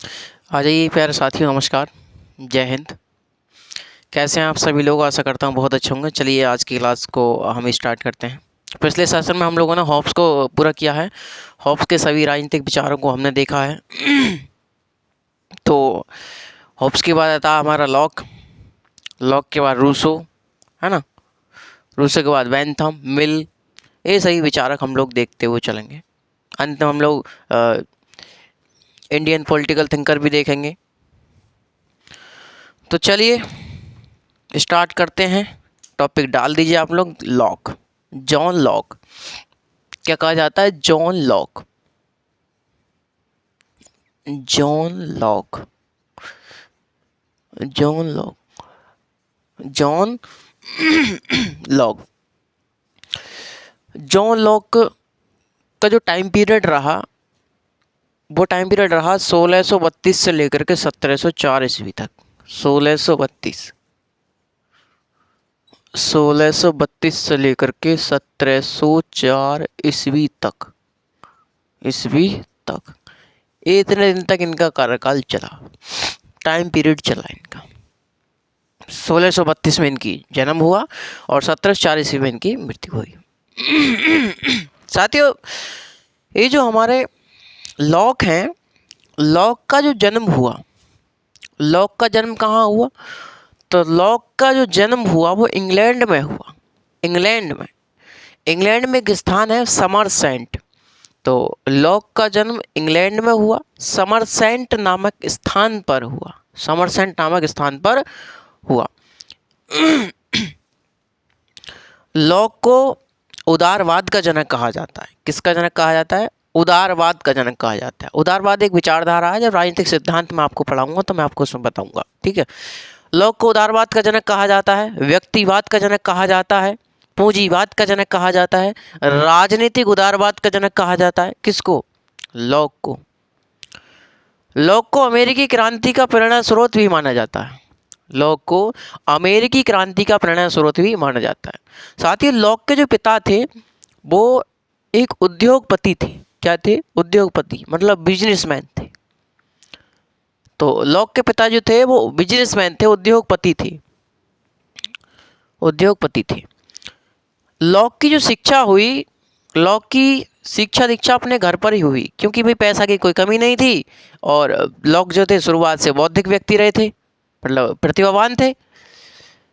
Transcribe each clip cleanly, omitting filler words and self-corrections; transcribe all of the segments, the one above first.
आ जाइए प्यारे साथियों, नमस्कार, जय हिंद। कैसे हैं आप सभी लोग? आशा करता हूँ बहुत अच्छे होंगे। चलिए आज की क्लास को हम स्टार्ट करते हैं। पिछले सेशन में हम लोगों ने हॉब्स को पूरा किया है। हॉब्स के सभी राजनीतिक विचारों को हमने देखा है। तो हॉब्स के बाद आता हमारा लॉक, लॉक के बाद रूसो, है ना। रूसो के बाद वेंथम, मिल, ये सही विचारक हम लोग देखते हुए चलेंगे। अंत में हम लोग इंडियन पॉलिटिकल थिंकर भी देखेंगे। तो चलिए स्टार्ट करते हैं। टॉपिक डाल दीजिए आप लोग। Lock, John Locke. क्या कहा जाता है? John Locke, John Locke, John Locke, John Locke. John Locke का जो टाइम पीरियड रहा, वो टाइम पीरियड रहा 1632 से लेकर के 1704 ईस्वी तक। 1632 1632 से लेकर के 1704 ईस्वी तक, ईस्वी तक। ये इतने दिन तक इनका कार्यकाल चला, टाइम पीरियड चला इनका। 1632 में इनकी जन्म हुआ और 1704 ईस्वी में इनकी मृत्यु हुई। साथियों, ये जो हमारे लॉक हैं, लॉक का जो जन्म हुआ, लॉक का जन्म कहाँ हुआ? तो लॉक का जो जन्म हुआ वो इंग्लैंड में हुआ। इंग्लैंड में, इंग्लैंड में एक स्थान है समरसेंट। तो लॉक का जन्म इंग्लैंड में हुआ, समरसेंट नामक स्थान पर हुआ। समरसेंट नामक स्थान पर हुआ। लॉक को उदारवाद का जनक कहा जाता है। किसका जनक कहा जाता है? उदारवाद का जनक कहा जाता है। उदारवाद एक विचारधारा है। जब राजनीतिक सिद्धांत में आपको पढ़ाऊंगा तो मैं आपको उसमें बताऊंगा, ठीक है। लॉक को उदारवाद का जनक कहा जाता है, व्यक्तिवाद का जनक कहा जाता है, पूंजीवाद का जनक कहा जाता है, राजनीतिक उदारवाद का जनक कहा जाता है। किसको? लॉक को। लॉक को अमेरिकी क्रांति का प्रेरणा स्रोत भी माना जाता है। लॉक को अमेरिकी क्रांति का प्रेरणा स्रोत भी माना जाता है। साथ ही लॉक के जो पिता थे वो एक उद्योगपति थे। क्या थे? उद्योगपति, मतलब बिजनेसमैन थे। तो लॉक के पिता जो थे वो बिजनेसमैन थे, उद्योगपति थे, उद्योगपति थे। लॉक की जो शिक्षा हुई, लॉक की शिक्षा दीक्षा अपने घर पर ही हुई, क्योंकि भाई पैसा की कोई कमी नहीं थी। और लॉक जो थे शुरुआत से बौद्धिक व्यक्ति रहे थे, मतलब प्रतिभावान थे।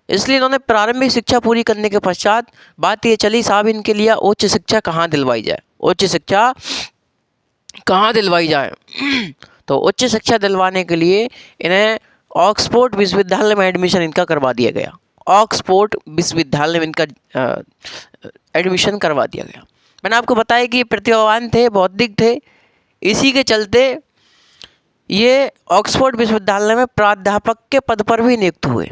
इसलिए इन्होंने प्रारंभिक शिक्षा पूरी करने के पश्चात बात ये चली, साहब इनके लिए उच्च शिक्षा कहाँ दिलवाई जाए, उच्च शिक्षा कहाँ दिलवाई जाए। तो उच्च शिक्षा दिलवाने के लिए इन्हें ऑक्सफोर्ड विश्वविद्यालय में एडमिशन इनका करवा दिया गया। ऑक्सफोर्ड विश्वविद्यालय में इनका एडमिशन करवा दिया गया। मैंने आपको बताया कि ये प्रतिभावान थे, बौद्धिक थे। इसी के चलते ये ऑक्सफोर्ड विश्वविद्यालय में प्राध्यापक के पद पर भी नियुक्त हुए।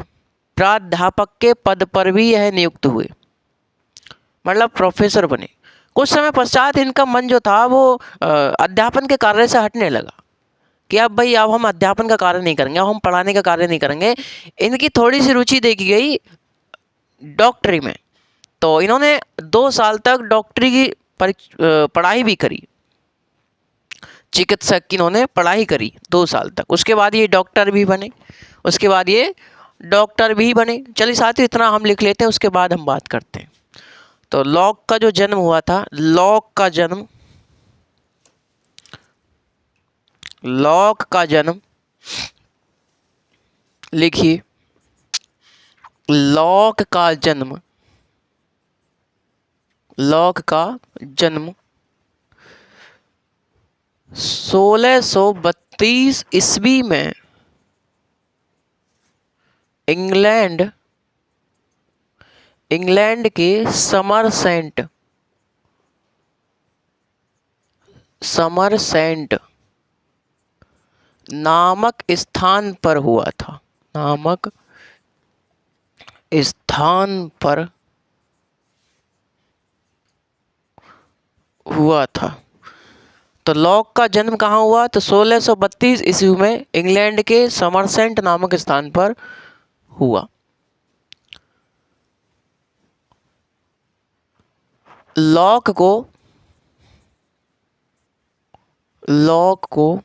प्राध्यापक के पद पर भी यह नियुक्त हुए, मतलब प्रोफेसर बने। कुछ समय पश्चात इनका मन जो था वो अध्यापन के कार्य से हटने लगा कि अब भाई अब हम अध्यापन का कार्य नहीं करेंगे, अब हम पढ़ाने का कार्य नहीं करेंगे। इनकी थोड़ी सी रुचि देखी गई डॉक्टरी में। तो इन्होंने 2 साल तक डॉक्टरी की पढ़ाई भी करी। चिकित्सक की इन्होंने पढ़ाई करी 2 साल तक। उसके बाद ये डॉक्टर भी बने, उसके बाद ये डॉक्टर भी बने। चलिए साथियों, इतना हम लिख लेते हैं, उसके बाद हम बात करते हैं। तो लॉक का जो जन्म हुआ था, लॉक का जन्म, लॉक का जन्म लिखिए। लॉक का जन्म, लॉक का जन्म 1632 ईस्वी में इंग्लैंड, इंग्लैंड के समरसेंट, समरसेंट नामक स्थान पर हुआ था। नामक स्थान पर हुआ था। तो लॉक का जन्म कहाँ हुआ? तो 1632 ईस्वी में इंग्लैंड के समरसेंट नामक स्थान पर हुआ। लॉक को, लॉक को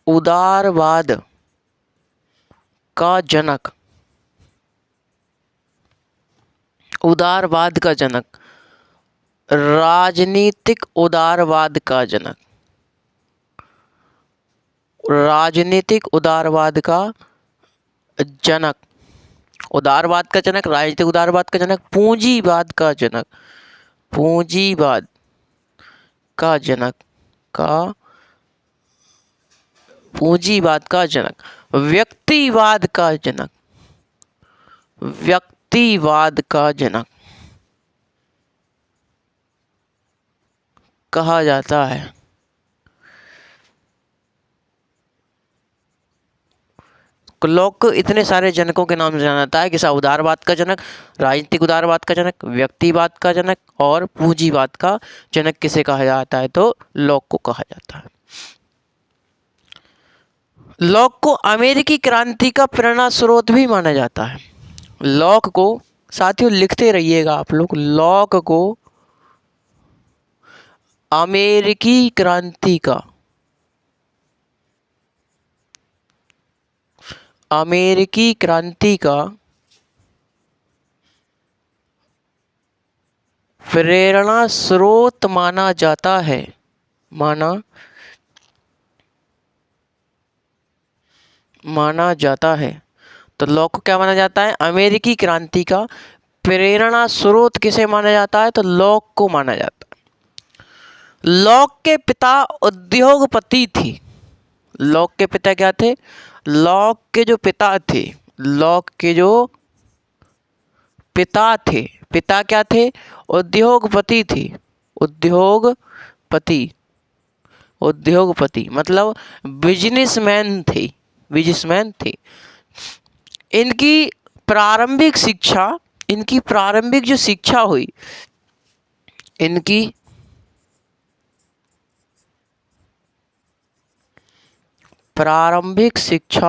उदारवाद का जनक, उदारवाद का जनक, राजनीतिक उदारवाद का जनक, राजनीतिक उदारवाद का जनक, उदारवाद का जनक, राजनीतिक उदारवाद का जनक, पूंजीवाद का जनक, पूंजीवाद का जनक, का पूंजीवाद का जनक, व्यक्तिवाद का जनक, व्यक्तिवाद का जनक कहा जाता है। लॉक को इतने सारे जनकों के नाम से जाना जाता है कि उदारवाद का जनक, राजनीतिक उदारवाद का जनक, व्यक्तिवाद का जनक और पूंजीवाद का जनक किसे कहा जाता है? तो लॉक को कहा जाता है। लॉक को अमेरिकी क्रांति का प्रेरणा स्रोत भी माना जाता है। लॉक को साथियों लिखते रहिएगा आप लोग, लॉक को अमेरिकी क्रांति का, अमेरिकी क्रांति का प्रेरणा स्रोत माना जाता है, माना जाता है। तो लॉक को क्या माना जाता है? अमेरिकी क्रांति का प्रेरणा स्रोत किसे माना जाता है? तो लॉक को माना जाता है। लॉक के पिता उद्योगपति थे। लॉक के पिता क्या थे? लॉक के जो पिता थे, लॉक के जो पिता थे, पिता क्या थे? उद्योगपति थे। उद्योगपति, उद्योगपति मतलब बिजनेसमैन थे, बिजनेसमैन थे। इनकी प्रारंभिक शिक्षा, इनकी प्रारंभिक जो शिक्षा हुई, इनकी प्रारंभिक शिक्षा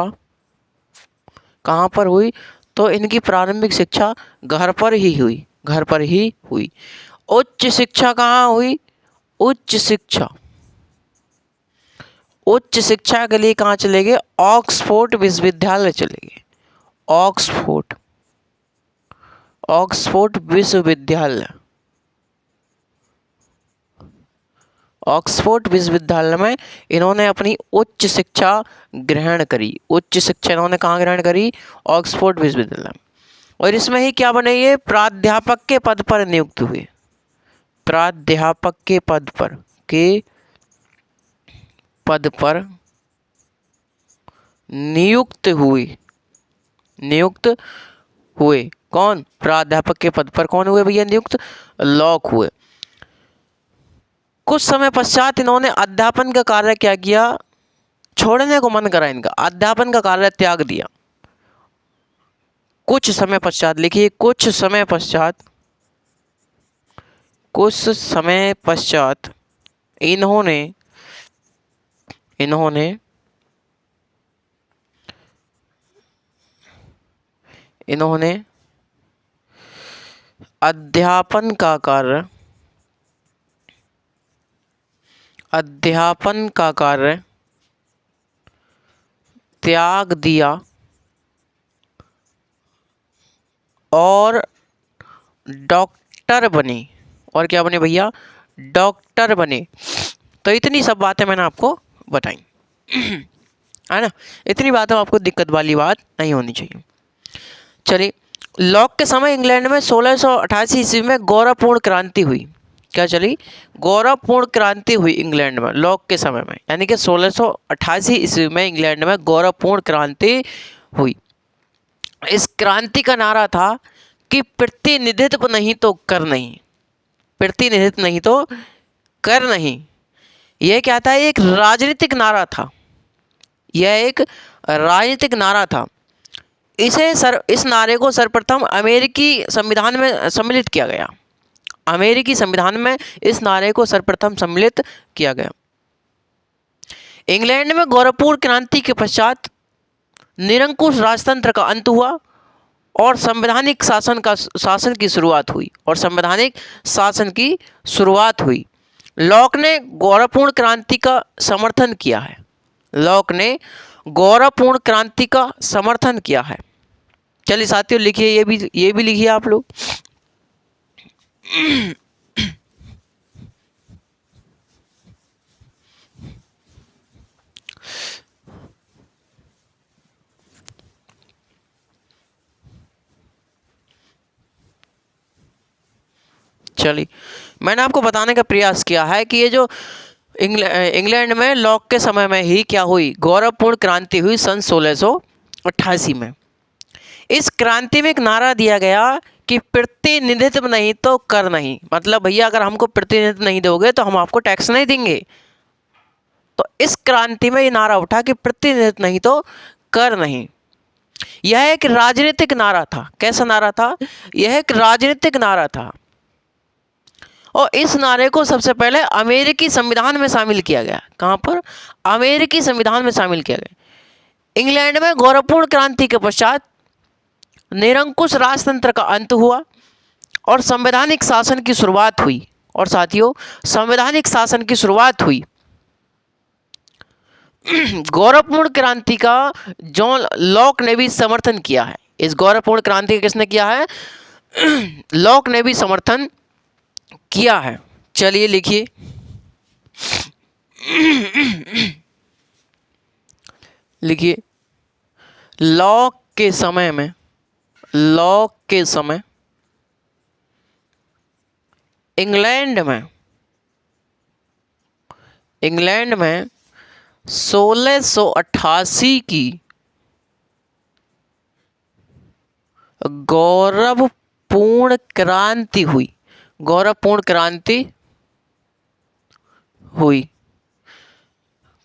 कहाँ पर हुई? तो इनकी प्रारंभिक शिक्षा घर पर ही हुई, घर पर ही हुई। उच्च शिक्षा कहाँ हुई? उच्च शिक्षा, उच्च शिक्षा के लिए कहाँ चले गए? ऑक्सफोर्ड विश्वविद्यालय चले गए। ऑक्सफोर्ड, ऑक्सफोर्ड विश्वविद्यालय, ऑक्सफोर्ड विश्वविद्यालय में इन्होंने अपनी उच्च शिक्षा ग्रहण करी। उच्च शिक्षा इन्होंने कहाँ ग्रहण करी? ऑक्सफोर्ड विश्वविद्यालय। और इसमें ही क्या बने? ये प्राध्यापक के पद पर नियुक्त हुए। प्राध्यापक के पद पर, के पद पर नियुक्त हुए, नियुक्त हुए। कौन? प्राध्यापक के पद पर कौन हुए भैया नियुक्त? लॉक हुए। कुछ समय पश्चात इन्होंने अध्यापन का कार्य क्या किया? छोड़ने को मन करा इनका, अध्यापन का कार्य त्याग दिया। कुछ समय पश्चात, लिखिए कुछ समय पश्चात, कुछ समय पश्चात इन्होंने, इन्होंने इन्होंने अध्यापन का कार्य, अध्यापन का कार्य त्याग दिया और डॉक्टर बने। और क्या बने भैया? डॉक्टर बने। तो इतनी सब बातें मैंने आपको बताई है ना। इतनी बातों आपको दिक्कत वाली बात नहीं होनी चाहिए। चलिए, लॉक के समय इंग्लैंड में 1688 ईस्वी में गौरवपूर्ण क्रांति हुई। क्या चली? गौरवपूर्ण क्रांति हुई इंग्लैंड में लॉक के समय में, यानी कि 1688 ईस्वी में इंग्लैंड में गौरवपूर्ण क्रांति हुई। इस क्रांति का नारा था कि प्रतिनिधित्व नहीं तो कर नहीं, प्रतिनिधित्व नहीं तो कर नहीं। यह क्या था? एक राजनीतिक नारा था, यह एक राजनीतिक नारा था। इस नारे को सर्वप्रथम अमेरिकी संविधान में सम्मिलित किया गया। अमेरिकी संविधान में इस नारे को सर्वप्रथम सम्मिलित किया गया। इंग्लैंड में गौरवपूर्ण क्रांति के पश्चात निरंकुश राजतंत्र का अंत हुआ और संवैधानिक शासन की शुरुआत हुई, और संवैधानिक शासन की शुरुआत हुई। लॉक ने गौरवपूर्ण क्रांति का समर्थन किया है। लॉक ने गौरवपूर्ण क्रांति का समर्थन किया है। चलिए साथियों लिखिए, ये भी लिखिए आप लोग। चलिए मैंने आपको बताने का प्रयास किया है कि ये जो इंग्लैंड में लॉक के समय में ही क्या हुई, गौरवपूर्ण क्रांति हुई सन 1688 में। इस क्रांति में एक नारा दिया गया कि प्रतिनिधित्व नहीं तो कर नहीं। मतलब भैया अगर हमको प्रतिनिधित्व नहीं दोगे तो हम आपको टैक्स नहीं देंगे। तो इस क्रांति में ये नारा उठा कि प्रतिनिधित्व नहीं तो कर नहीं। यह एक राजनीतिक नारा था। कैसा नारा था? यह एक राजनीतिक नारा था और इस नारे को सबसे पहले अमेरिकी संविधान में शामिल किया गया। कहाँ पर? अमेरिकी संविधान में शामिल किया गया। इंग्लैंड में गौरवपूर्ण क्रांति के पश्चात निरंकुश राजतंत्र का अंत हुआ और संवैधानिक शासन की शुरुआत हुई। और साथियों, संवैधानिक शासन की शुरुआत हुई। गौरवपूर्ण क्रांति का जॉन लॉक ने भी समर्थन किया है। इस गौरवपूर्ण क्रांति का किसने किया है? लॉक ने भी समर्थन किया है। चलिए लिखिए। लिखिए, लॉक के समय इंग्लैंड में 1688 की गौरवपूर्ण क्रांति हुई। गौरवपूर्ण क्रांति हुई।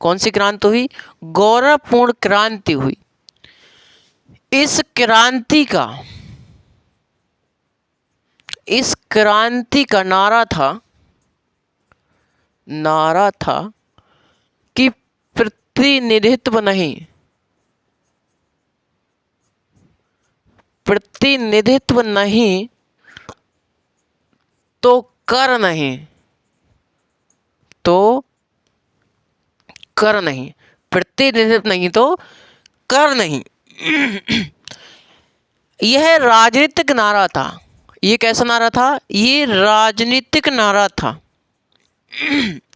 कौन सी क्रांति हुई? गौरवपूर्ण क्रांति हुई। इस क्रांति का नारा था कि प्रतिनिधित्व नहीं तो कर नहीं। प्रतिनिधित्व नहीं तो कर नहीं। यह राजनीतिक नारा था। ये कैसा नारा था? ये राजनीतिक नारा था।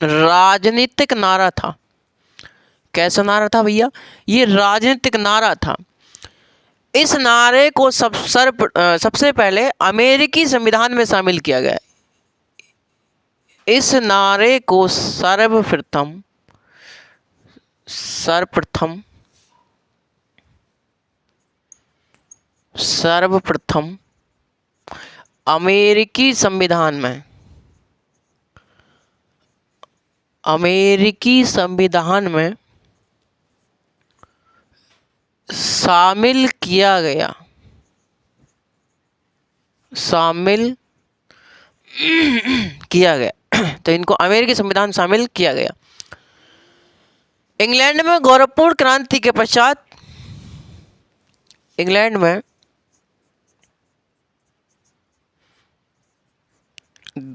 राजनीतिक नारा था। कैसा नारा था भैया? ये राजनीतिक नारा था। इस नारे को सबसे पहले अमेरिकी संविधान में शामिल किया गया। इस नारे को सर्वप्रथम अमेरिकी संविधान में शामिल किया गया। तो इनको अमेरिकी संविधान शामिल किया गया। इंग्लैंड में गौरवपूर्ण क्रांति के पश्चात इंग्लैंड में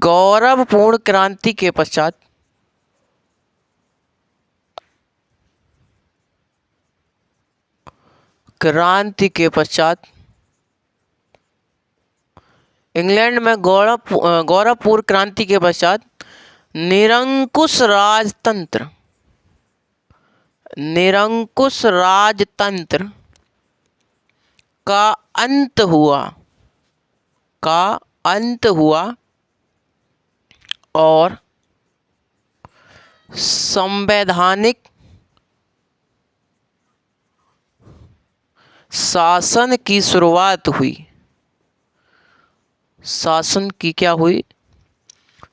गौरवपूर्ण क्रांति के पश्चात निरंकुश राजतंत्र का अंत हुआ और संवैधानिक शासन की शुरुआत हुई।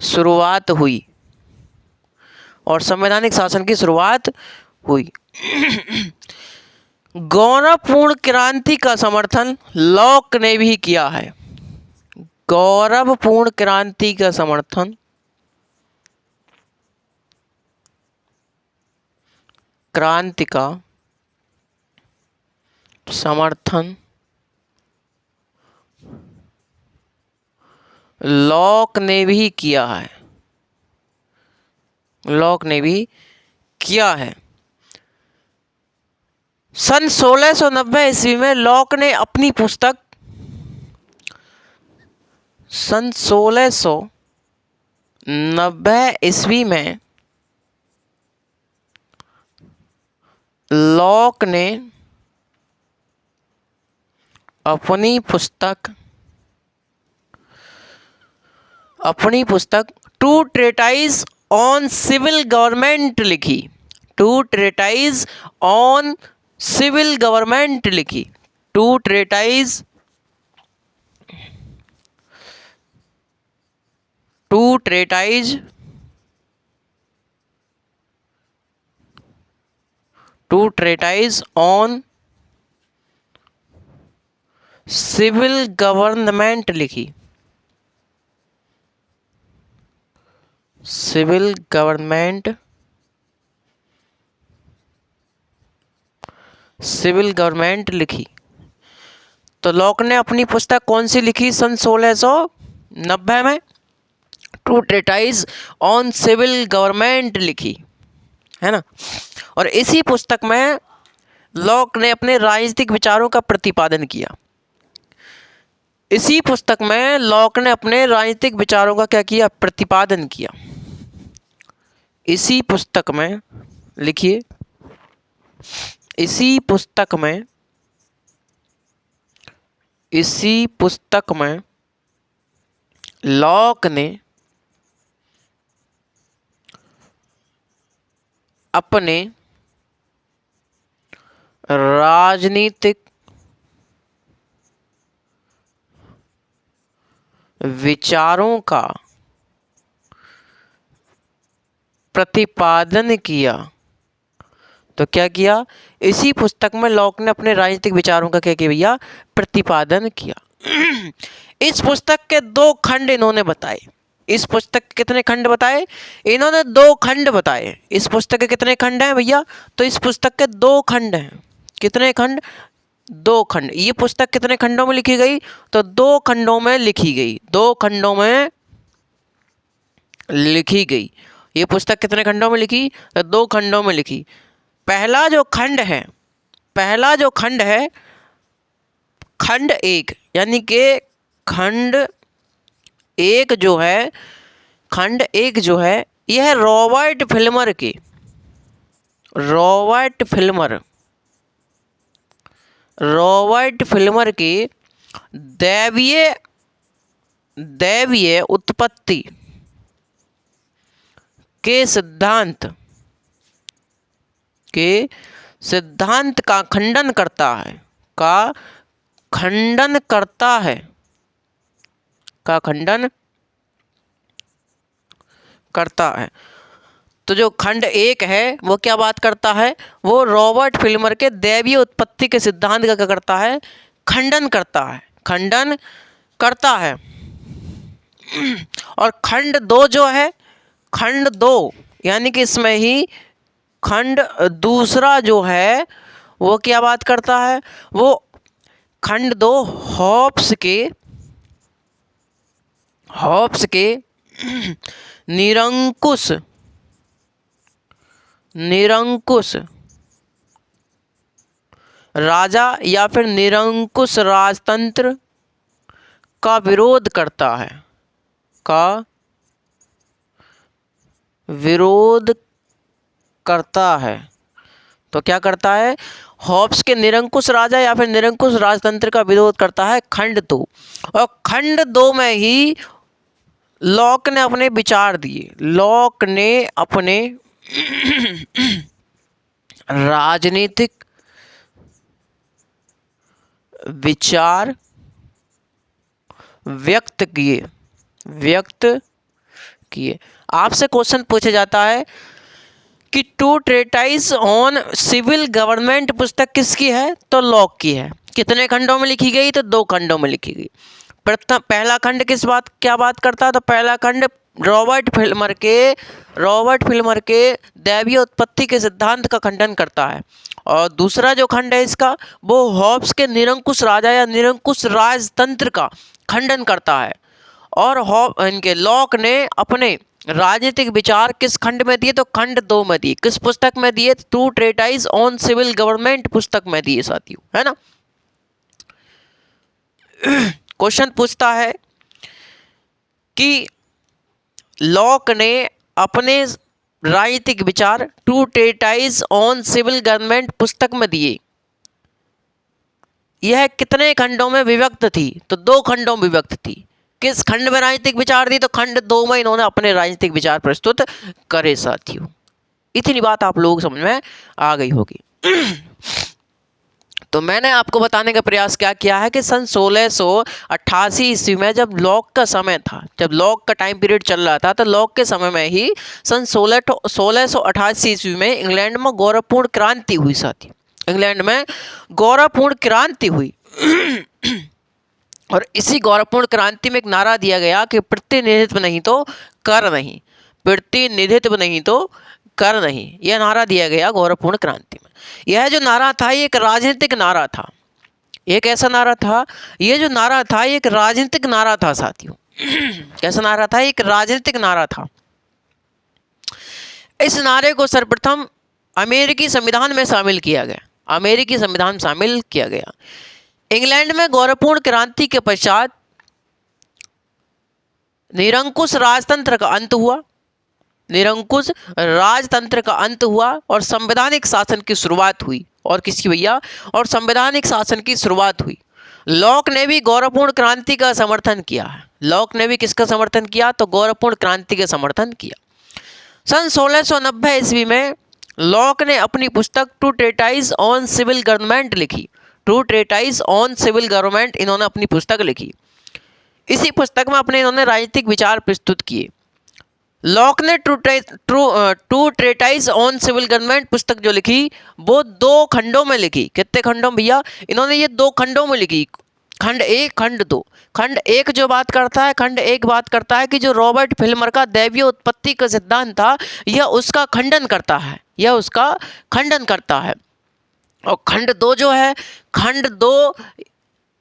शुरुआत हुई और संवैधानिक शासन की शुरुआत हुई। गौरवपूर्ण क्रांति का समर्थन लॉक ने भी किया है। गौरवपूर्ण क्रांति का समर्थन लॉक ने भी किया है। सन 1690 ईस्वी में लॉक ने अपनी पुस्तक सन 1690 ईस्वी में लॉक ने अपनी पुस्तक टू ट्रेटाइज ऑन सिविल गवर्नमेंट लिखी। टू ट्रेटाइज ऑन सिविल गवर्नमेंट लिखी। टू ट्रेटाइज ऑन सिविल गवर्नमेंट लिखी। सिविल गवर्नमेंट लिखी। तो लॉक ने अपनी पुस्तक कौन सी लिखी सन 1690 में? टू ट्रेटाइज ऑन सिविल गवर्नमेंट लिखी, है ना। और इसी पुस्तक में लॉक ने अपने राजनीतिक विचारों का प्रतिपादन किया। इसी पुस्तक में लॉक ने अपने राजनीतिक विचारों का क्या किया? प्रतिपादन किया। इसी पुस्तक में लिखिए, इसी पुस्तक में लॉक ने अपने राजनीतिक विचारों का प्रतिपादन किया। तो क्या किया? इसी पुस्तक में लॉक ने अपने राजनीतिक विचारों का क्या किया भैया? प्रतिपादन किया। इस पुस्तक के 2 खंड इन्होंने बताए। इस पुस्तक के कितने खंड बताए? इन्होंने 2 खंड बताए। इस पुस्तक के कितने खंड हैं भैया? तो इस पुस्तक के 2 खंड हैं। कितने खंड? 2 खंड। ये पुस्तक कितने खंडों में लिखी गई? तो 2 खंडों में लिखी गई। 2 खंडों में लिखी गई। ये पुस्तक कितने खंडों में लिखी? तो 2 खंडों में लिखी। पहला जो खंड है खंड 1, यानी कि खंड 1 जो है यह रॉबर्ट फिल्मर के दैवीय उत्पत्ति के सिद्धांत का खंडन करता है। तो जो खंड 1 है वो क्या बात करता है? वो रॉबर्ट फिल्मर के दैवीय उत्पत्ति के सिद्धांत का क्या करता है? खंडन करता है। और खंड 2 जो है, खंड 2 यानी कि इसमें ही खंड दूसरा जो है वो क्या बात करता है? वो खंड 2 हॉब्स के निरंकुश राजा या फिर निरंकुश राजतंत्र का विरोध करता है। तो क्या करता है? हॉब्स के निरंकुश राजा या फिर निरंकुश राजतंत्र का विरोध करता है, खंड 2। और खंड 2 में ही लॉक ने अपने विचार दिए। लॉक ने अपने राजनीतिक विचार व्यक्त किए। आपसे क्वेश्चन पूछा जाता है कि टू ट्रेटाइज ऑन सिविल गवर्नमेंट पुस्तक किसकी है? तो लॉक की है। कितने खंडों में लिखी गई? तो 2 खंडों में लिखी गई। पहला खंड क्या बात करता है? तो पहला खंड रॉबर्ट फिल्मर के दैवीय उत्पत्ति के सिद्धांत का खंडन करता है। और दूसरा जो खंड है इसका, वो हॉब्स के निरंकुश राजा या निरंकुश राजतंत्र का खंडन करता है। और इनके लॉक ने अपने राजनीतिक विचार किस खंड में दिए, तो खंड 2 में दिए। किस पुस्तक में दिए, टू ट्रेटाइज ऑन सिविल गवर्नमेंट पुस्तक में दिए साथियों, है ना। क्वेश्चन पूछता है कि लॉक ने अपने राजनीतिक विचार टू ट्रेटाइज ऑन सिविल गवर्नमेंट पुस्तक में दिए, यह कितने खंडों में विभक्त थी, तो 2 खंडों में विभक्त थी। किस खंड में राजनीतिक विचार दी, तो खंड 2 में इन्होंने अपने राजनीतिक विचार प्रस्तुत करे साथियों। इतनी बात आप लोग समझ में आ गई होगी। तो मैंने आपको बताने का प्रयास क्या किया है कि सन 1688 ईस्वी में जब लॉक का समय था, जब लॉक का टाइम पीरियड चल रहा था, तो लॉक के समय में ही सन 1688 ईस्वी में इंग्लैंड में गौरवपूर्ण क्रांति हुई साथी। इंग्लैंड में गौरवपूर्ण क्रांति हुई और इसी गौरवपूर्ण क्रांति में एक नारा दिया गया कि प्रतिनिधित्व नहीं तो कर नहीं, प्रतिनिधित्व नहीं तो कर नहीं, यह नारा दिया गया गौरवपूर्ण क्रांति में। यह जो नारा था ये एक राजनीतिक नारा था, एक ऐसा नारा था, ये जो नारा था ये एक राजनीतिक नारा था साथियों। कैसा नारा था, एक राजनीतिक नारा था। इस नारे को सर्वप्रथम अमेरिकी संविधान में शामिल किया गया, अमेरिकी संविधान शामिल किया गया। इंग्लैंड में गौरवपूर्ण क्रांति के पश्चात निरंकुश राजतंत्र का अंत हुआ, निरंकुश राजतंत्र का अंत हुआ और संवैधानिक शासन की शुरुआत हुई। और किसकी भैया, और संवैधानिक शासन की शुरुआत हुई। लॉक ने भी गौरवपूर्ण क्रांति का समर्थन किया है। लॉक ने भी किसका समर्थन किया, तो गौरवपूर्ण क्रांति का समर्थन किया। सन 1690 ईस्वी में लॉक ने अपनी पुस्तक टू ट्रेटाइज ऑन सिविल गवर्नमेंट लिखी। टू ट्रेटाइज ऑन सिविल गवर्नमेंट इन्होंने अपनी पुस्तक लिखी। इसी पुस्तक में अपने इन्होंने राजनीतिक विचार प्रस्तुत किए। लॉक ने टू ट्रेटाइज ऑन सिविल गवर्नमेंट पुस्तक जो लिखी वो 2 खंडों में लिखी। कितने खंडों भैया, इन्होंने ये 2 खंडों में लिखी, खंड 1 खंड 2। खंड 1 जो बात करता है, खंड 1 बात करता है कि जो रॉबर्ट फिल्मर का दैवीय उत्पत्ति का सिद्धांत था यह उसका खंडन करता है, यह उसका खंडन करता है। और खंड 2 जो है, खंड 2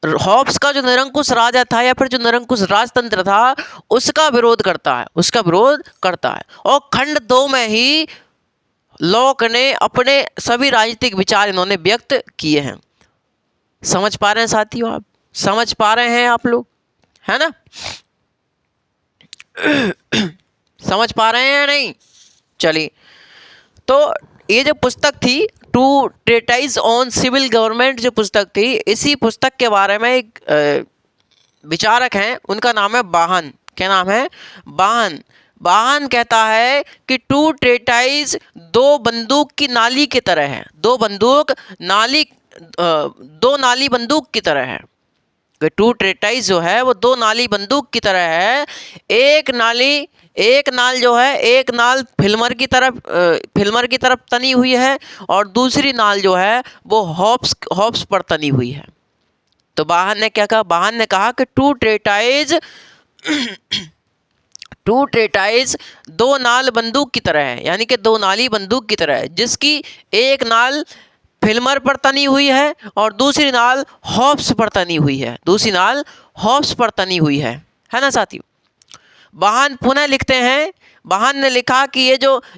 हॉब्स का जो निरंकुश राजा था या फिर जो निरंकुश राजतंत्र था उसका विरोध करता है, उसका विरोध करता है। और खंड 2 में ही लॉक ने अपने सभी राजनीतिक विचार इन्होंने व्यक्त किए हैं। समझ पा रहे हैं साथियों, आप समझ पा रहे हैं आप लोग, है ना। समझ पा रहे हैं या नहीं, चलिए। तो ये जो पुस्तक थी टू ट्रेटाइज ऑन सिविल गवर्नमेंट जो पुस्तक थी, इसी पुस्तक के बारे में एक विचारक हैं, उनका नाम है बाहन। क्या नाम है, बाहन। बाहन कहता है कि टू ट्रेटाइज 2 बंदूक की नाली की तरह है, 2 नाली बंदूक की तरह है। टू ट्रेटाइज जो है वो 2 नाली बंदूक की तरह है। एक नाल जो है, एक नाल फिल्मर की तरफ तनी हुई है और दूसरी नाल जो है वो हॉब्स पर तनी हुई है। तो बाहन ने क्या कहा, बाहन ने कहा कि टू ट्रेटाइज 2 नाल बंदूक की तरह है, यानी कि 2 नाली बंदूक की तरह है, जिसकी एक नाल फिल्मर पर तनी हुई है और दूसरी नाल हॉब्स पर तनी हुई है, दूसरी नाल हॉब्स पर तनी हुई है ना साथियों। बाहन पुनः लिखते हैं, बाहन ने लिखा कि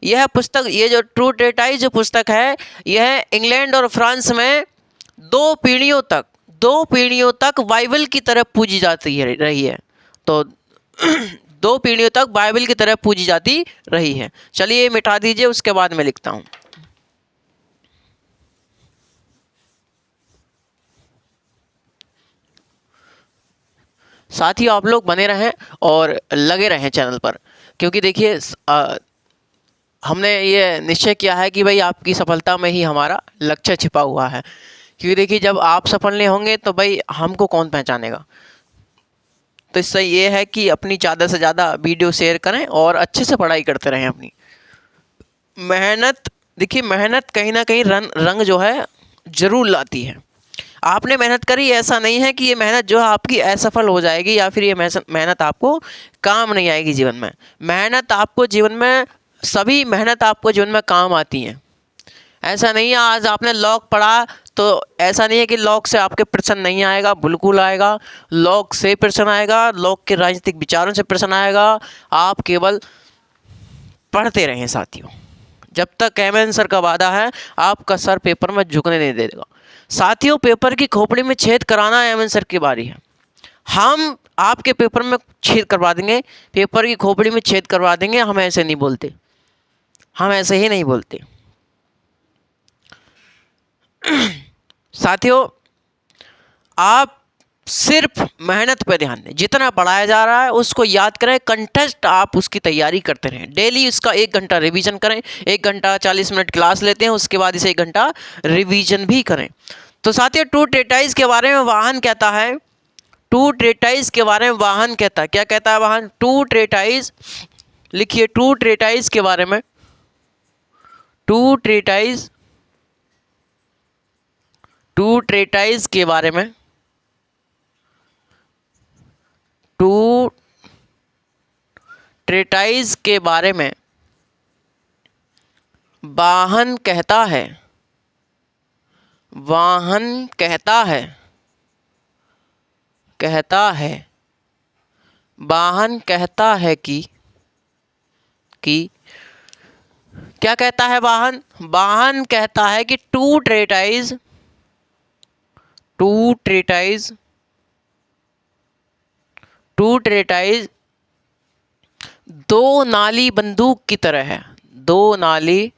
यह पुस्तक, ये जो टू ट्रेटाइज जो पुस्तक है, यह इंग्लैंड और फ्रांस में 2 पीढ़ियों तक बाइबल की तरह पूजी जाती रही है। तो 2 पीढ़ियों तक बाइबल की तरह पूजी जाती रही है। चलिए मिटा दीजिए, उसके बाद मैं लिखता हूँ। साथ ही आप लोग बने रहें और लगे रहें चैनल पर, क्योंकि देखिए हमने ये निश्चय किया है कि भाई आपकी सफलता में ही हमारा लक्ष्य छिपा हुआ है। क्योंकि देखिए जब आप सफल नहीं होंगे तो भाई हमको कौन पहचानेगा। तो इससे ये है कि अपनी ज़्यादा से ज़्यादा वीडियो शेयर करें और अच्छे से पढ़ाई करते रहें अपनी। मेहनत, देखिए मेहनत कहीं ना कहीं रंग जो है ज़रूर लाती है। आपने मेहनत करी, ऐसा नहीं है कि ये मेहनत जो है आपकी असफल हो जाएगी या फिर ये मेहनत आपको काम नहीं आएगी जीवन में। मेहनत आपको जीवन में, सभी मेहनत आपको जीवन में काम आती हैं। ऐसा नहीं है आज आपने लॉक पढ़ा तो ऐसा नहीं है कि लॉक से आपके प्रश्न नहीं आएगा, बिल्कुल आएगा। लॉक से प्रश्न आएगा, लॉक के राजनीतिक विचारों से प्रश्न आएगा। आप केवल पढ़ते रहें साथियों, जब तक एमएन सर का वादा है आपका सर पेपर में झुकने नहीं देगा। साथियों, पेपर की खोपड़ी में छेद कराना एमएन सर की बारी है। हम आपके पेपर में छेद करवा देंगे, पेपर की खोपड़ी में छेद करवा देंगे। हम ऐसे नहीं बोलते, हम ऐसे ही नहीं बोलते। साथियों, आप सिर्फ मेहनत पे ध्यान दें, जितना पढ़ाया जा रहा है उसको याद करें, कंटेस्ट आप उसकी तैयारी करते रहें, डेली इसका 1 घंटा रिवीजन करें। 1 घंटा 40 मिनट क्लास लेते हैं, उसके बाद इसे 1 घंटा रिवीजन भी करें। तो साथियों, टू ट्रेटाइज के बारे में वाहन कहता है, टू ट्रेटाइज के बारे में वाहन कहता है, क्या कहता है वाहन? टू ट्रेटाइज, लिखिए टू ट्रेटाइज के बारे में, टू ट्रेटाइज, टू ट्रेटाइज के बारे में, टू ट्रेटाइज के बारे में वाहन कहता है, वाहन कहता है, कहता है, वाहन कहता है कि क्या कहता है वाहन? वाहन कहता है कि टू ट्रेटाइज, टू ट्रेटाइज, टू ट्रेटाइज दो नाली बंदूक की तरह है, दो नाली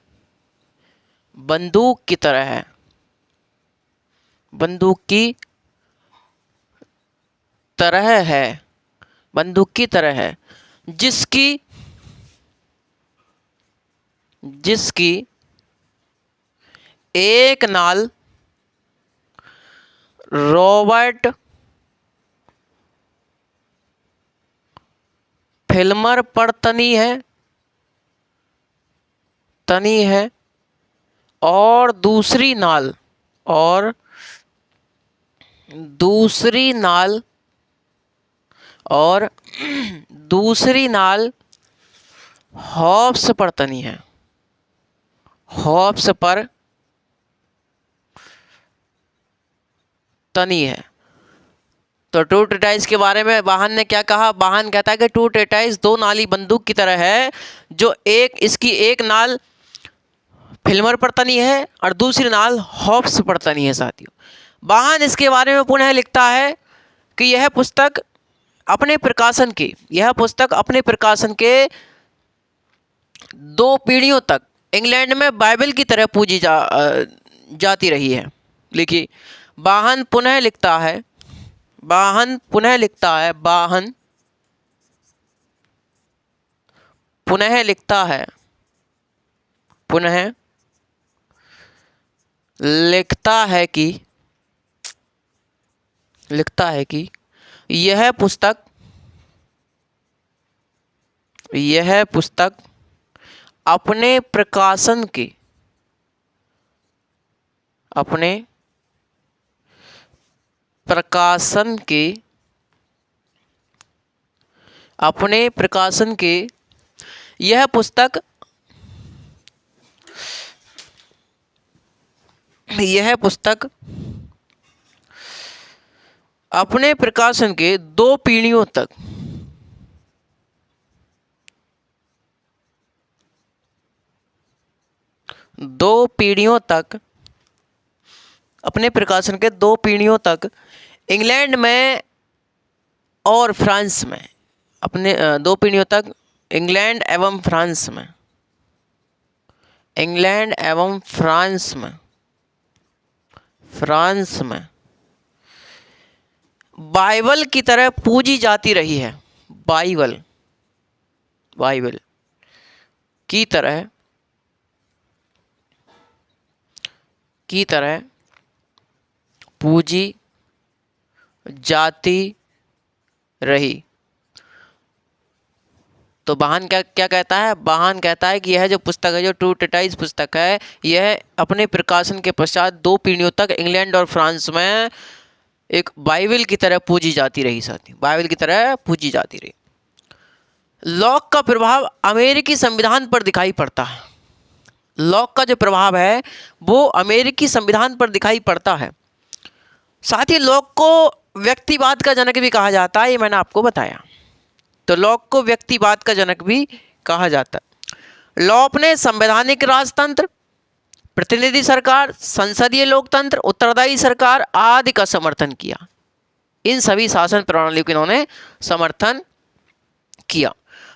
बंदूक की तरह है, बंदूक की तरह है, बंदूक की तरह है, जिसकी, जिसकी एक नाल रॉबर्ट फिल्मर पर तनी है, तनी है, और दूसरी नाल, और दूसरी नाल, और दूसरी नाल हॉब्स पर तनी है, हॉब्स पर तनी है। तो टू ट्रेटाइज के बारे में वाहन ने क्या कहा? वाहन कहता है कि टू ट्रेटाइज दो नाली बंदूक की तरह है, जो एक, इसकी एक नाल फिल्मर पर तनी है और दूसरी नाल हॉब्स पर तनी है। साथियों, वाहन इसके बारे में पुनः लिखता है कि यह पुस्तक अपने प्रकाशन के, यह पुस्तक अपने प्रकाशन के 2 पीढ़ियों तक इंग्लैंड में बाइबल की तरह पूजी जाती रही है। लिखिए, वाहन पुनः लिखता है, वाहन पुनः लिखता है, वाहन पुनः लिखता है, पुनः लिखता है कि, लिखता है कि यह पुस्तक, यह पुस्तक अपने प्रकाशन के, अपने प्रकाशन के, अपने प्रकाशन के, यह पुस्तक, यह पुस्तक अपने प्रकाशन के 2 पीढ़ियों तक, 2 पीढ़ियों तक, अपने प्रकाशन के 2 पीढ़ियों तक इंग्लैंड में और फ्रांस में, अपने 2 पीढ़ियों तक इंग्लैंड एवं फ्रांस में, इंग्लैंड एवं फ्रांस में, फ्रांस में बाइबल की तरह पूजी जाती रही है। बाइबल, बाइबल की तरह, की तरह पूजी जाती रही। तो वाहन क्या कहता है? वाहन कहता है कि यह जो पुस्तक है, जो टू ट्रेटाइज पुस्तक है, यह अपने प्रकाशन के पश्चात 2 पीढ़ियों तक इंग्लैंड और फ्रांस में एक बाइबल की तरह पूजी जाती रही। साथी, बाइबल की तरह पूजी जाती रही। लॉक का प्रभाव अमेरिकी संविधान पर दिखाई पड़ता है। लॉक का जो प्रभाव है वो अमेरिकी संविधान पर दिखाई पड़ता है। साथ ही लॉक को व्यक्तिवाद का जनक भी कहा जाता है, ये मैंने आपको बताया। तो लॉक को व्यक्तिवाद का जनक भी कहा जाता है। लॉप ने संवैधानिक राजतंत्र, प्रतिनिधि सरकार, संसदीय लोकतंत्र, उत्तरदायी सरकार आदि का समर्थन किया। इन सभी शासन प्रणालियों का इन्होंने समर्थन किया।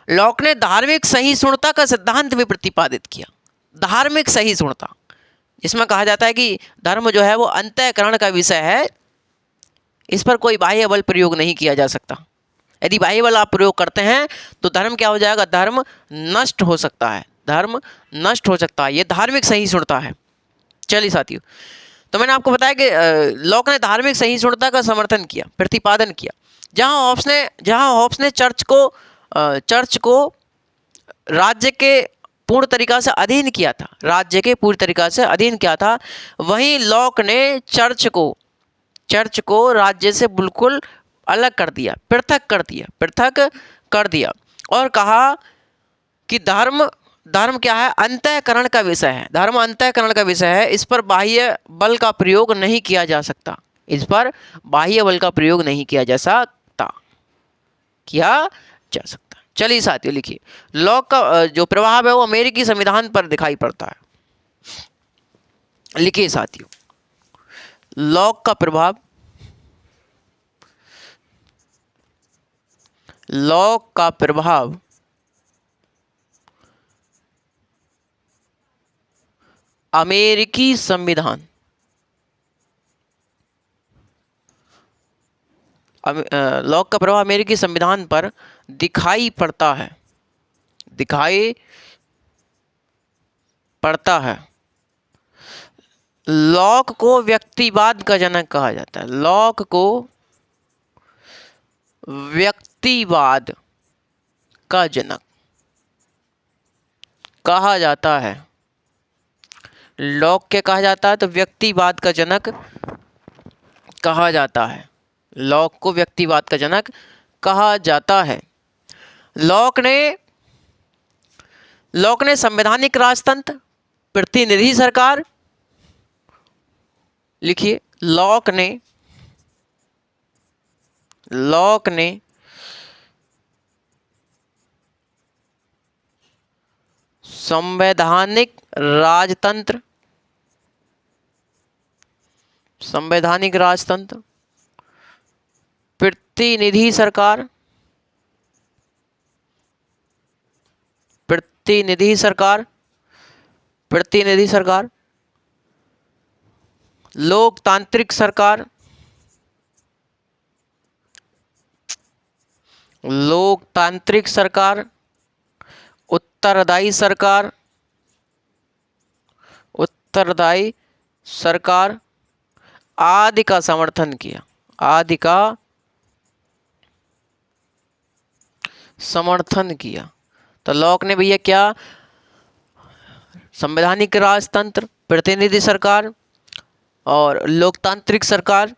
लॉक ने धार्मिक सहिष्णुता का सिद्धांत भी प्रतिपादित किया। धार्मिक सहिष्णुता, इसमें कहा जाता है कि धर्म जो है वो अंतःकरण का विषय है, इस पर कोई बाह्य बल प्रयोग नहीं किया जा सकता। यदि बाह्य बल आप प्रयोग करते हैं तो धर्म क्या हो जाएगा, धर्म नष्ट हो सकता है, धर्म नष्ट हो सकता है। ये धार्मिक सहिष्णुता है। चलिए साथियों, तो मैंने आपको बताया कि लॉक ने धार्मिक सहिष्णुता का समर्थन किया, प्रतिपादन किया। जहां हॉब्स ने चर्च को राज्य के पूर्ण तरीका से अधीन किया था, राज्य के पूरी तरीका से अधीन किया था, वहीं लॉक ने चर्च को राज्य से बिल्कुल अलग कर दिया, पृथक कर दिया और कहा कि धर्म क्या है, अंतःकरण का विषय है, धर्म अंतःकरण का विषय है, इस पर बाह्य बल का प्रयोग नहीं किया जा सकता, इस पर बाह्य बल का प्रयोग नहीं किया जा सकता। चलिए साथियों, लिखिए लॉक का जो प्रभाव है वो अमेरिकी संविधान पर दिखाई पड़ता है। लिखिए साथियों, लॉक का प्रभाव अमेरिकी संविधान, लॉक का प्रभाव अमेरिकी संविधान पर दिखाई पड़ता है। लॉक को व्यक्तिवाद का जनक कहा जाता है, लॉक को व्यक्तिवाद का जनक कहा जाता है। लॉक के कहा जाता है तो व्यक्तिवाद का जनक कहा जाता है, लॉक को व्यक्तिवाद का जनक कहा जाता है। लॉक ने संवैधानिक राजतंत्र, प्रतिनिधि सरकार, लिखिए लॉक ने संवैधानिक राजतंत्र, प्रतिनिधि सरकार, लोकतांत्रिक सरकार, उत्तरदायी सरकार आदि का समर्थन किया। तो लॉक ने भैया क्या, संवैधानिक राजतंत्र, प्रतिनिधि सरकार और लोकतांत्रिक सरकार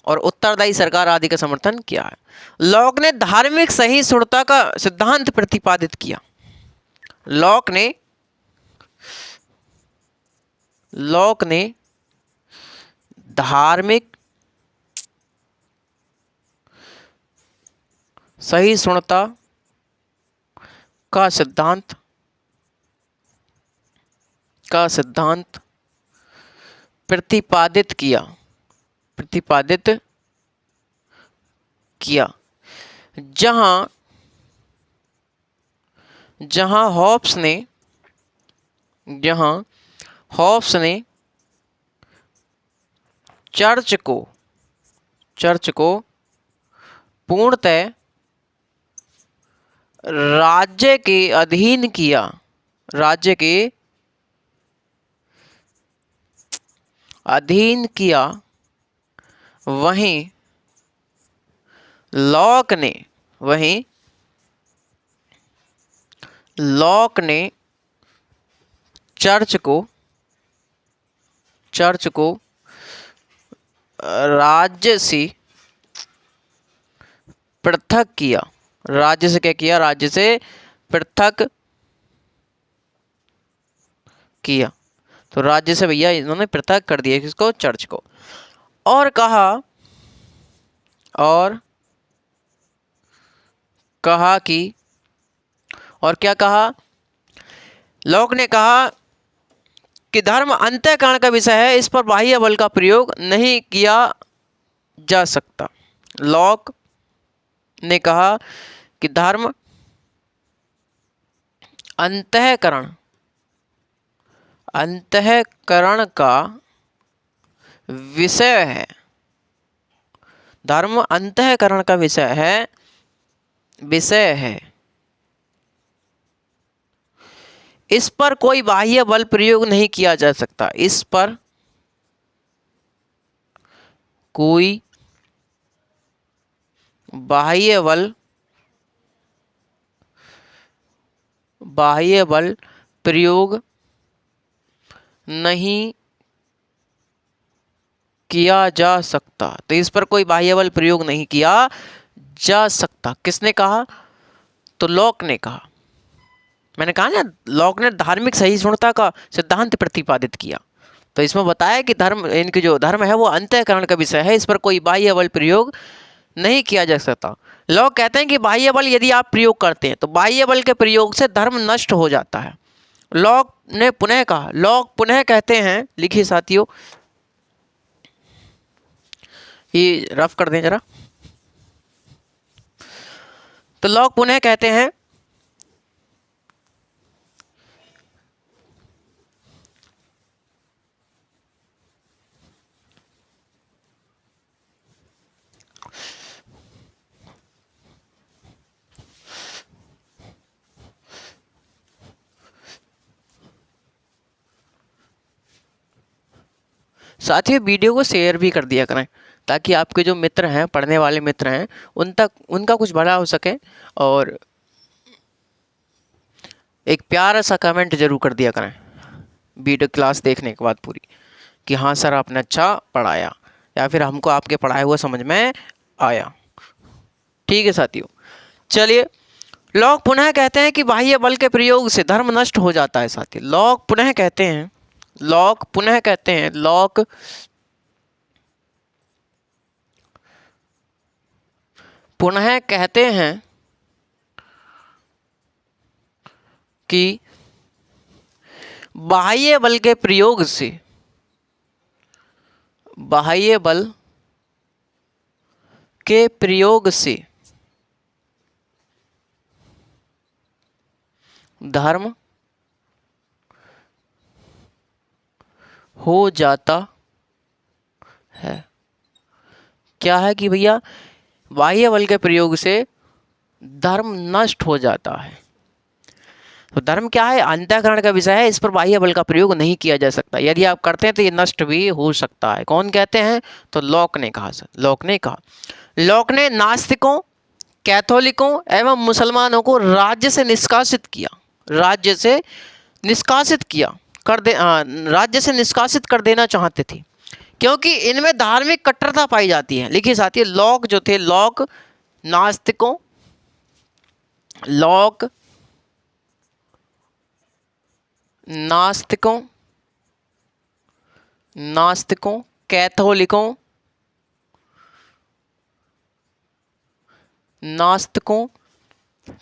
और उत्तरदायी सरकार आदि का समर्थन किया है। लॉक ने धार्मिक सहिष्णुता का सिद्धांत प्रतिपादित किया। लॉक ने धार्मिक सहिष्णुता का सिद्धांत प्रतिपादित किया। जहां हॉब्स ने चर्च को पूर्णतः राज्य के अधीन किया, वहीं लॉक ने चर्च को राज्य से पृथक किया। राज्य से क्या किया, राज्य से पृथक किया। तो राज्य से भैया इन्होंने पृथक कर दिया किसको, चर्च को। और कहा कि और क्या कहा लॉक ने कहा कि धर्म अंतःकरण का विषय है, इस पर बाह्य बल का प्रयोग नहीं किया जा सकता। लॉक ने कहा कि धर्म अंतःकरण का विषय है। धर्म अंतःकरण का विषय है। इस पर कोई बाह्य बल प्रयोग नहीं किया जा सकता। इस पर कोई बाह्य बल प्रयोग नहीं किया जा सकता। तो इस पर कोई बाह्य बल प्रयोग नहीं किया जा सकता। किसने कहा? तो लॉक ने कहा। मैंने कहा ना, लॉक ने धार्मिक सहिष्णुता का सिद्धांत प्रतिपादित किया। तो इसमें बताया कि धर्म, इनके जो धर्म है वो अंतःकरण का विषय है, इस पर कोई बाह्य बल प्रयोग नहीं किया जा सकता। लॉक कहते हैं कि बाह्य बल यदि आप प्रयोग करते हैं तो बाह्य बल के प्रयोग से धर्म नष्ट हो जाता है। लॉक ने पुनः कहा, लॉक पुनः कहते हैं, लिखिए साथियों, ये रफ कर दें जरा। तो लॉक पुनः कहते हैं साथियों वीडियो को शेयर भी कर दिया करें ताकि आपके जो मित्र हैं, पढ़ने वाले मित्र हैं, उनका कुछ भला हो सके। और एक प्यारा सा कमेंट जरूर कर दिया करें वीडियो क्लास देखने के बाद पूरी, कि हाँ सर आपने अच्छा पढ़ाया, या फिर हमको आपके पढ़ाए हुआ समझ में आया। ठीक है साथियों, चलिए। लॉक पुनः कहते हैं कि बाह्य बल के प्रयोग से धर्म नष्ट हो जाता है। साथी लॉक पुनः कहते हैं कि बाह्य बल के प्रयोग से धर्म हो जाता है। क्या है कि भैया बाह्य बल के प्रयोग से धर्म नष्ट हो जाता है। तो धर्म क्या है? अंतःकरण का विषय है, इस पर बाह्य बल का प्रयोग नहीं किया जा सकता। यदि आप करते हैं तो ये नष्ट भी हो सकता है। कौन कहते हैं? तो लॉक ने कहा। लॉक ने नास्तिकों, कैथोलिकों एवं मुसलमानों को राज्य से निष्कासित कर देना चाहते थे, क्योंकि इनमें धार्मिक कट्टरता पाई जाती है। लिखिए साथियों, लॉक जो थे, लॉक नास्तिकों,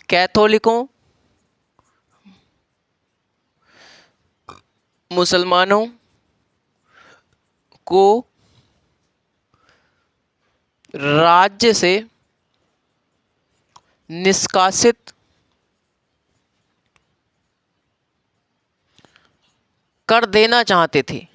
कैथोलिकों, मुसलमानों को राज्य से निष्कासित कर देना चाहते थे।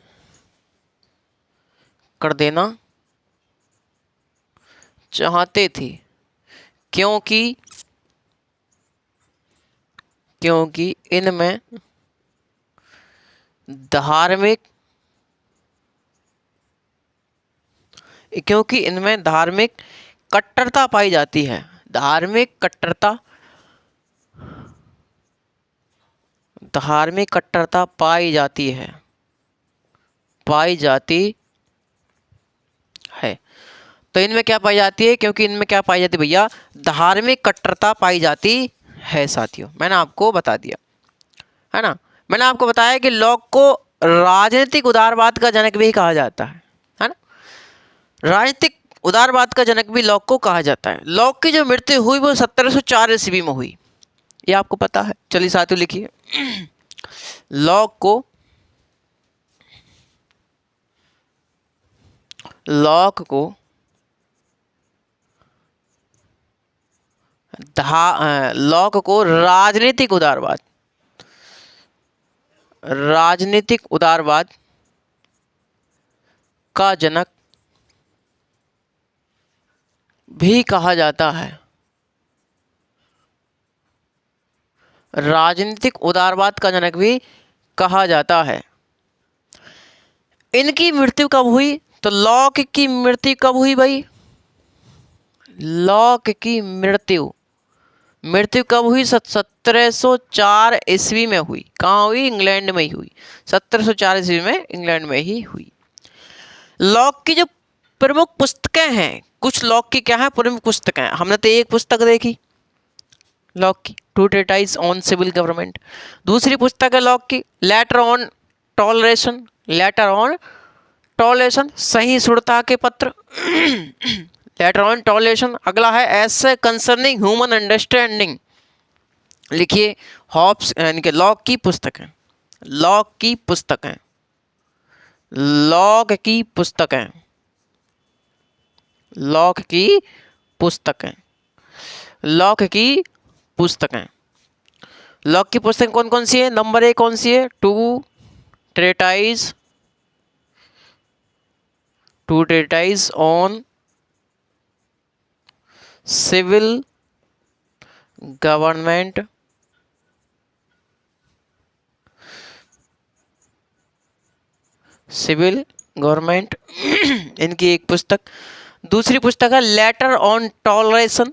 क्योंकि इनमें धार्मिक कट्टरता पाई जाती है। धार्मिक कट्टरता पाई जाती है। तो इनमें क्या पाई जाती है? क्योंकि इनमें क्या पाई जाती है भैया? धार्मिक कट्टरता पाई जाती है। साथियों मैंने आपको बता दिया है ना, मैंने आपको बताया कि लॉक को राजनीतिक उदारवाद का जनक भी कहा जाता है ना। राजनीतिक उदारवाद का जनक भी लॉक को कहा जाता है। लॉक की जो मृत्यु हुई वो 1704 ईस्वी में हुई, ये आपको पता है। चलिए साथियों लिखिए, लॉक को राजनीतिक उदारवाद का जनक भी कहा जाता है। राजनीतिक उदारवाद का जनक भी कहा जाता है। इनकी मृत्यु कब हुई? तो लॉक की मृत्यु कब हुई भाई? लॉक की मृत्यु कब हुई? 1704 ईस्वी में हुई। कहाँ हुई? इंग्लैंड में ही हुई। 1704 ईस्वी में इंग्लैंड में ही हुई। लॉक की जो प्रमुख पुस्तकें हैं, कुछ लॉक की क्या है प्रमुख पुस्तकें? हमने तो एक पुस्तक देखी लॉक की, two treatise on civil government. दूसरी पुस्तक है लॉक की लेटर ऑन टॉलरेशन, सहिष्णुता के पत्र लेटर ऑन टॉलरेशन। अगला है एसे कंसर्निंग ह्यूमन अंडरस्टैंडिंग। लिखिए हॉब्स यानी कि लॉक की पुस्तकें। लॉक की पुस्तकें लॉक की पुस्तकें कौन कौन सी है? नंबर 1 कौन सी है? Two treatise on civil government. इनकी एक पुस्तक। दूसरी पुस्तक है लेटर ऑन टॉलरेशन।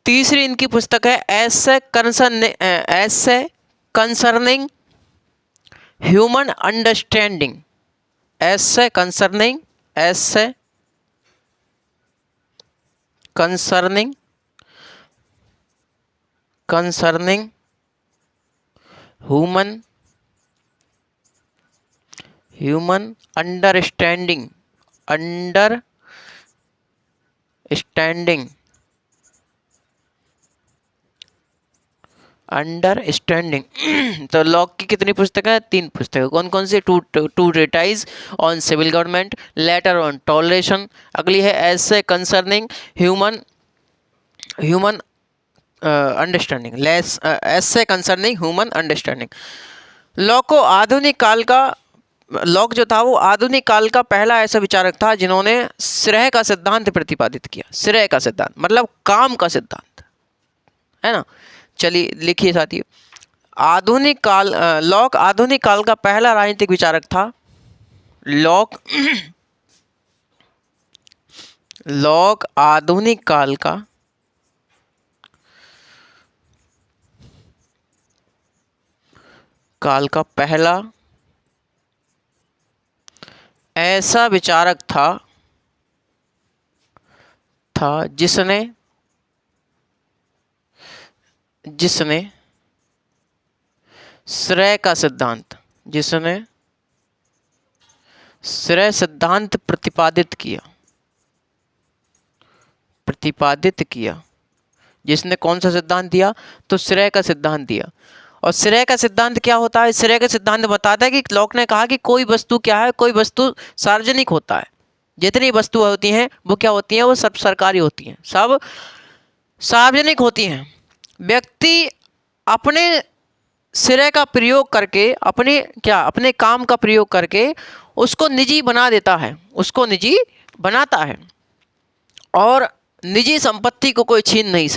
तीसरी इनकी पुस्तक है essay concerning human understanding. Concerning human understanding. तो लॉक की कितनी पुस्तकें? 3 पुस्तकें। कौन कौन सी? Two treatise on civil government, letter on toleration, अगली है essay concerning human understanding. Locke जो था वो आधुनिक काल का पहला ऐसा विचारक था जिन्होंने श्रेय का सिद्धांत प्रतिपादित किया। श्रेय का सिद्धांत मतलब काम का सिद्धांत, है ना। चलिए लिखिए साथियों, लॉक आधुनिक काल का पहला राजनीतिक विचारक था। लॉक आधुनिक काल का पहला ऐसा विचारक था जिसने श्रेय सिद्धांत प्रतिपादित किया। जिसने कौन सा सिद्धांत दिया? तो श्रेय का सिद्धांत दिया। और श्रेय का सिद्धांत क्या होता है? श्रेय का सिद्धांत बताता है कि लॉक ने कहा कि कोई वस्तु क्या है? कोई वस्तु सार्वजनिक होता है। जितनी वस्तु होती हैं वो क्या होती हैं? वो सब सरकारी होती हैं, सब सार्वजनिक होती हैं। व्यक्ति अपने श्रेय का प्रयोग करके अपने काम का प्रयोग करके उसको निजी बना देता है, उसको निजी बनाता है। और निजी संपत्ति को कोई छीन नहीं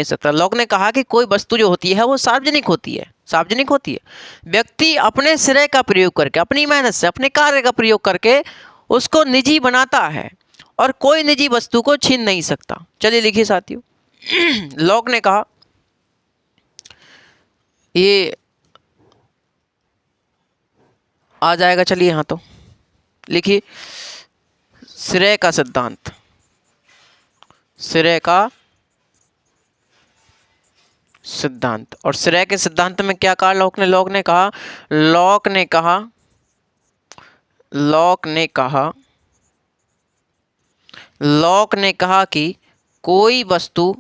सकता, लॉक ने कहा कि कोई वस्तु जो होती है वो सार्वजनिक होती है। व्यक्ति अपने श्रेय का प्रयोग करके, अपनी मेहनत से, अपने कार्य का प्रयोग करके उसको निजी बनाता है और कोई निजी वस्तु को छीन नहीं सकता। चलिए लिखिए साथियों, लॉक ने कहा, ये आ जाएगा, चलिए यहाँ तो लिखिए श्रेय का सिद्धांत। और श्रेय के सिद्धांत में क्या कहा लॉक ने? लॉक ने कहा कि कोई वस्तु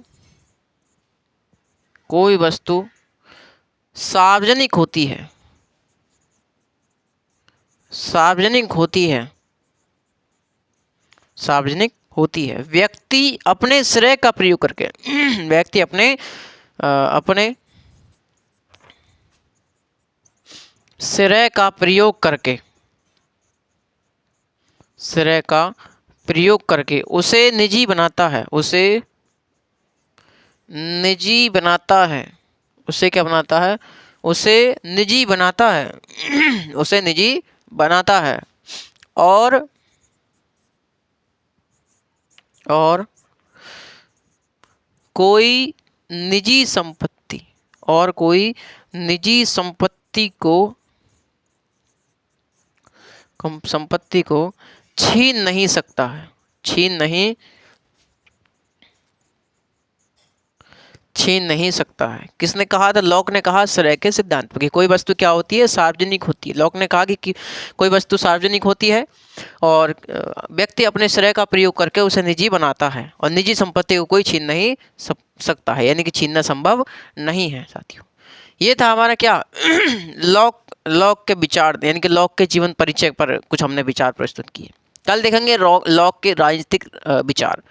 सार्वजनिक होती है व्यक्ति अपने श्रेय का प्रयोग करके व्यक्ति अपने श्रेय का प्रयोग करके उसे निजी बनाता है। उसे क्या बनाता है? उसे निजी बनाता है और कोई निजी संपत्ति को छीन नहीं सकता है। किसने कहा था? लॉक ने कहा श्रेय के सिद्धांत में कि कोई वस्तु क्या होती है? सार्वजनिक होती है। लॉक ने कहा कि कोई वस्तु सार्वजनिक होती है और व्यक्ति अपने श्रेय का प्रयोग करके उसे निजी बनाता है और निजी संपत्ति को कोई छीन नहीं सकता है, यानी कि छीनना संभव नहीं है। साथियों, ये था हमारा क्या लॉक के विचार, यानी कि लॉक के जीवन परिचय पर कुछ हमने विचार प्रस्तुत किए। कल देखेंगे लॉक के राजनीतिक विचार।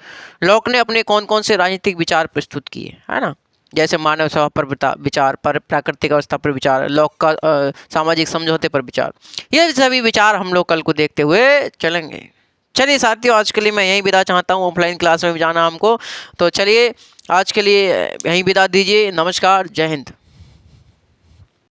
लॉक ने अपने कौन कौन से राजनीतिक विचार प्रस्तुत किए, है ना? जैसे मानव स्वभाव पर विचार, पर प्राकृतिक अवस्था पर विचार, लॉक का सामाजिक समझौते पर विचार। ये सभी विचार हम लोग कल को देखते हुए चलेंगे। चलिए साथियों, आज के लिए मैं यहीं विदा चाहता हूँ। ऑफलाइन क्लास में भी जाना हमको, तो चलिए आज के लिए यहीं विदा दीजिए। नमस्कार, जय हिंद।